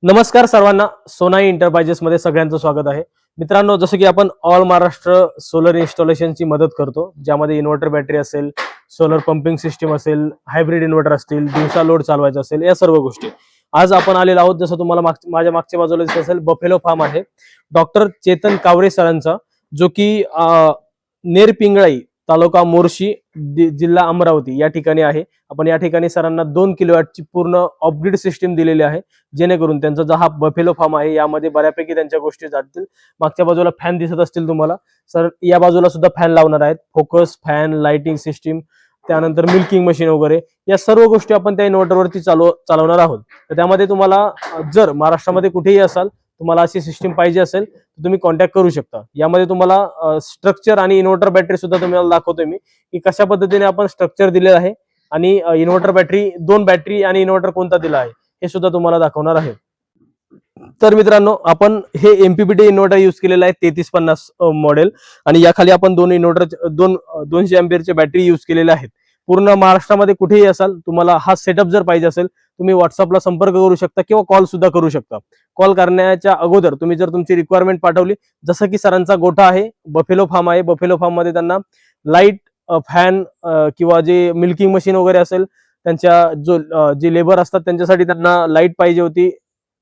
नमस्कार सर्वांना, सोनाई एंटरप्राइजेस मध्ये सगळ्यांचं स्वागत आहे. मित्रांनो, जसं की आपण ऑल महाराष्ट्र सोलर इन्स्टॉलेशनची मदत करतो, ज्यामध्ये इन्व्हर्टर बॅटरी असेल, सोलर पंपिंग सिस्टीम असेल, हायब्रिड इन्व्हर्टर असतील, दिवसा लोड चालवायचा असेल, या सर्व गोष्टी आज आपण आलेलो आहोत. जसं तुम्हाला माझ्या मागच्या बाजूला दिसत असेल, बफेलो फार्म आहे डॉक्टर चेतन कावरे सरांचा, जो की नेरपिंगळाई, तालुका मोर्शी, जिल्हा अमरावती या ठिकाणी आहे. आपण या ठिकाणी सरांना 2 किलोवॅटची पूर्ण ऑफग्रिड सिस्टीम दिलेली आहे, जेणेकरून त्यांचा जो हा बफेलो फार्म आहे यामध्ये बऱ्यापैकी त्यांच्या गोष्टी जातील. मागच्या बाजूला फॅन दिसत असतील तुम्हाला, सर या बाजूला सुद्धा फॅन लावणार आहेत, फोकस फॅन, लाइटिंग सिस्टीम, त्यानंतर मिल्किंग मशीन वगैरे या सर्व गोष्टी आपण त्या इन्व्हर्टरवरती चालवणार आहोत. तर त्यामध्ये तुम्हाला जर महाराष्ट्रामध्ये कुठेही असाल, तुम्हाला अशी सिस्टीम पाहिजे असेल तर तुम्ही कॉन्टॅक्ट करू शकता. यामध्ये तुम्हाला स्ट्रक्चर आणि इन्व्हर्टर बॅटरी सुद्धा तुम्हाला दाखवतोय मी की कशा पद्धतीने आपण स्ट्रक्चर दिलेलं आहे आणि इन्व्हर्टर बॅटरी, 2 बॅटरी आणि इन्व्हर्टर कोणता दिला आहे हे सुद्धा तुम्हाला दाखवणार आहे. तर मित्रांनो, आपण हे एमपीपीटी इन्व्हर्टर यूज केलेलं आहे 3350 मॉडेल, आणि याखाली आपण 200 एम्पियरचे बॅटरी यूज केलेले आहेत. पूर्ण महाराष्ट्रामध्ये कुठेही असाल, तुम्हाला हा सेटअप जर पाहिजे असेल, तुम्ही व्हॉट्सअपला संपर्क करू शकता किंवा कॉल सुद्धा करू शकता. कॉल करण्याच्या अगोदर तुम्ही जर तुमची रिक्वायरमेंट पाठवली, जसं की सरांचा गोठा आहे, बफेलो फार्म आहे, बफेलो फार्म मध्ये त्यांना लाईट, फॅन किंवा जे मिल्किंग मशीन वगैरे असेल, त्यांच्या जे लेबर असतात त्यांच्यासाठी त्यांना लाईट पाहिजे होती,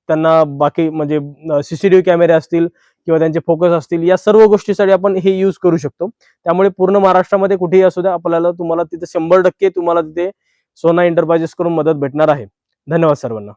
त्यांना बाकी म्हणजे सीसीटीव्ही कॅमेरे असतील किंवा त्यांचे फोकस असतील, या सर्व गोष्टीसाठी आपण हे यूज करू शकतो. त्यामुळे पूर्ण महाराष्ट्रामध्ये कुठेही असू द्या, आपल्याला तुम्हाला तिथे 100% तुम्हाला तिथे सोना एंटरप्राइजेस कडून मदत भेटणार आहे. धन्यवाद सर्वांना.